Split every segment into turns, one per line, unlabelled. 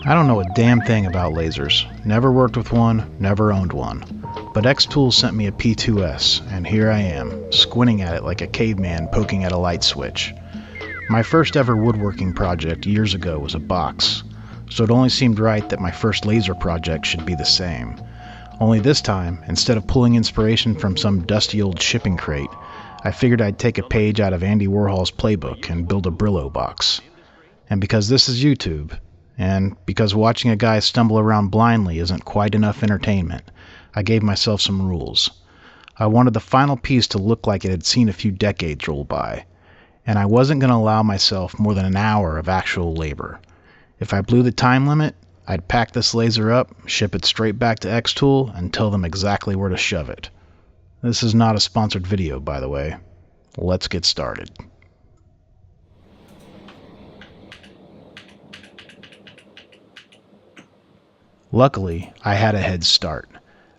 I don't know a damn thing about lasers. Never worked with one, never owned one. But XTool sent me a P2S, and here I am, squinting at it like a caveman poking at a light switch. My first ever woodworking project years ago was a box, so it only seemed right that my first laser project should be the same. Only this time, instead of pulling inspiration from some dusty old shipping crate, I figured I'd take a page out of Andy Warhol's playbook and build a Brillo box. And because this is YouTube, and because watching a guy stumble around blindly isn't quite enough entertainment, I gave myself some rules. I wanted the final piece to look like it had seen a few decades roll by, and I wasn't going to allow myself more than an hour of actual labor. If I blew the time limit, I'd pack this laser up, ship it straight back to XTool, and tell them exactly where to shove it. This is not a sponsored video, by the way. Let's get started. Luckily, I had a head start.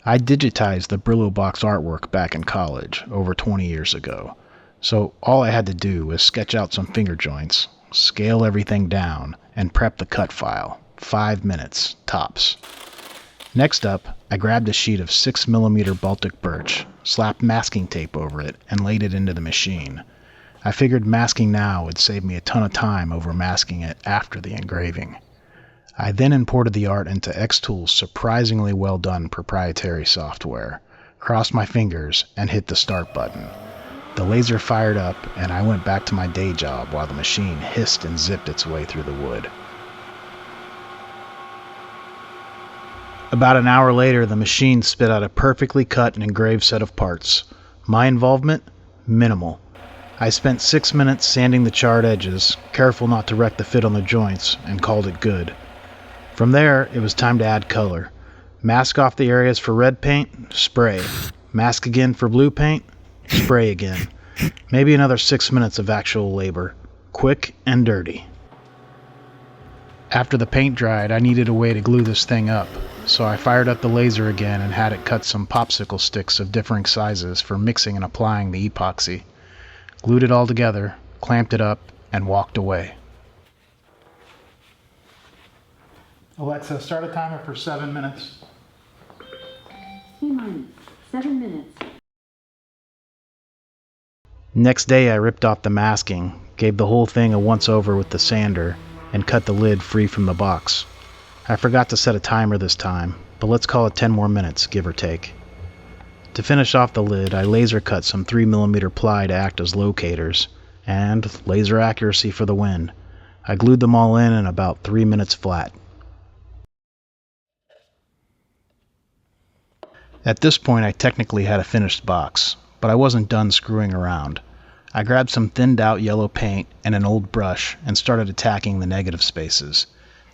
I digitized the Brillo box artwork back in college, over 20 years ago. So all I had to do was sketch out some finger joints, scale everything down, and prep the cut file. 5 minutes, tops. Next up, I grabbed a sheet of 6mm Baltic birch, slapped masking tape over it, and laid it into the machine. I figured masking now would save me a ton of time over masking it after the engraving. I then imported the art into XTool's surprisingly well done proprietary software, crossed my fingers, and hit the start button. The laser fired up, and I went back to my day job while the machine hissed and zipped its way through the wood. About an hour later, the machine spit out a perfectly cut and engraved set of parts. My involvement? Minimal. I spent 6 minutes sanding the charred edges, careful not to wreck the fit on the joints, and called it good. From there, it was time to add color. Mask off the areas for red paint, spray. Mask again for blue paint, spray again. Maybe another 6 minutes of actual labor. Quick and dirty. After the paint dried, I needed a way to glue this thing up, so I fired up the laser again and had it cut some popsicle sticks of differing sizes for mixing and applying the epoxy. Glued it all together, clamped it up, and walked away. Alexa, start a timer for 7 minutes.
T-minus 7 minutes.
Next day I ripped off the masking, gave the whole thing a once-over with the sander, and cut the lid free from the box. I forgot to set a timer this time, but let's call it 10 more minutes, give or take. To finish off the lid, I laser cut some 3mm ply to act as locators, and laser accuracy for the win. I glued them all in about 3 minutes flat. At this point, I technically had a finished box, but I wasn't done screwing around. I grabbed some thinned out yellow paint and an old brush and started attacking the negative spaces.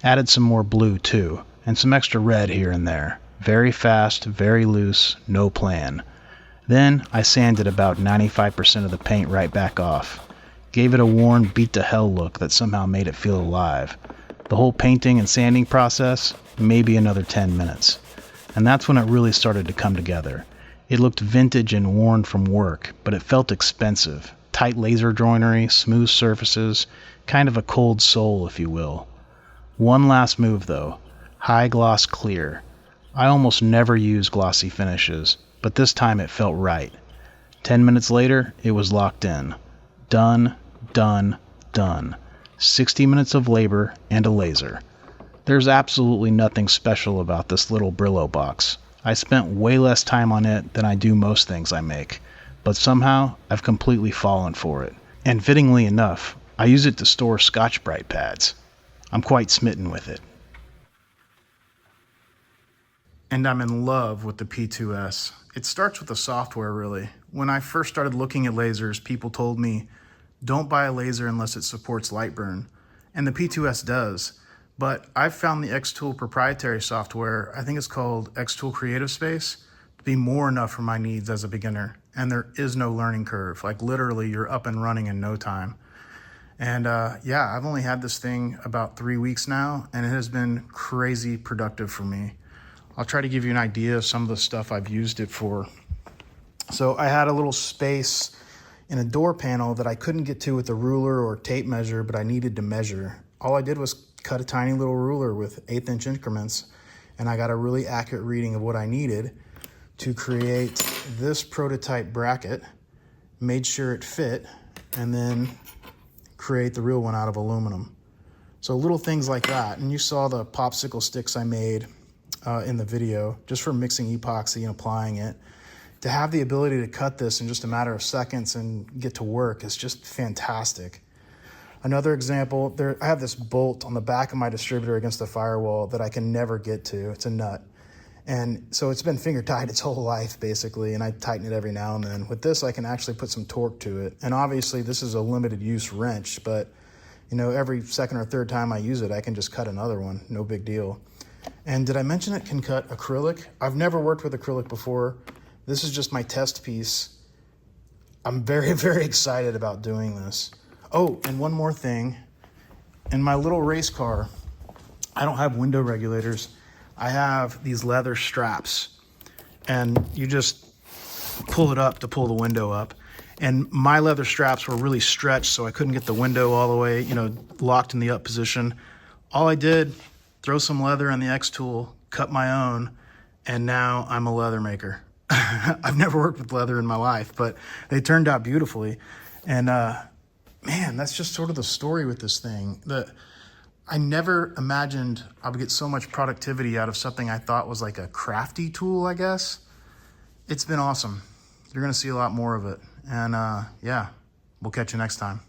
Added some more blue too, and some extra red here and there. Very fast, very loose, no plan. Then I sanded about 95% of the paint right back off. Gave it a worn, beat to hell look that somehow made it feel alive. The whole painting and sanding process, maybe another 10 minutes. And that's when it really started to come together. It looked vintage and worn from work, but it felt expensive. Tight laser joinery, smooth surfaces, kind of a cold soul, if you will. One last move though, high gloss clear. I almost never use glossy finishes, but this time it felt right. 10 minutes later, it was locked in. Done, done, done. 60 minutes of labor and a laser. There's absolutely nothing special about this little Brillo box. I spent way less time on it than I do most things I make, but somehow I've completely fallen for it. And fittingly enough, I use it to store Scotch-Brite pads. I'm quite smitten with it. And I'm in love with the P2S. It starts with the software, really. When I first started looking at lasers, people told me, don't buy a laser unless it supports light burn. And the P2S does. But I've found the XTool proprietary software, I think it's called XTool Creative Space, to be more enough for my needs as a beginner. And there is no learning curve. Like literally, you're up and running in no time. And yeah, I've only had this thing about 3 weeks now, and it has been crazy productive for me. I'll try to give you an idea of some of the stuff I've used it for. So I had a little space in a door panel that I couldn't get to with a ruler or tape measure, but I needed to measure. All I did was
cut a tiny little ruler with 1/8 inch increments, and I got a really accurate reading of what I needed to create this prototype bracket, made sure it fit, and then create the real one out of aluminum. So little things like that. And you saw the popsicle sticks I made in the video, just for mixing epoxy and applying it. To have the ability to cut this in just a matter of seconds and get to work is just fantastic. Another example, I have this bolt on the back of my distributor against the firewall that I can never get to. It's a nut. And so it's been finger tied its whole life, basically, and I tighten it every now and then. With this, I can actually put some torque to it. And obviously, this is a limited use wrench, but you know, every second or third time I use it, I can just cut another one, no big deal. And did I mention it can cut acrylic? I've never worked with acrylic before. This is just my test piece. I'm very, very excited about doing this. Oh, and one more thing. In my little race car, I don't have window regulators. I have these leather straps, and you just pull it up to pull the window up. And my leather straps were really stretched, so I couldn't get the window all the way, you know, locked in the up position. All I did, throw some leather in the XTool, cut my own, and now I'm a leather maker. I've never worked with leather in my life, but they turned out beautifully. And man, that's just sort of the story with this thing. I never imagined I would get so much productivity out of something I thought was like a crafty tool, I guess. It's been awesome. You're gonna see a lot more of it. And yeah, we'll catch you next time.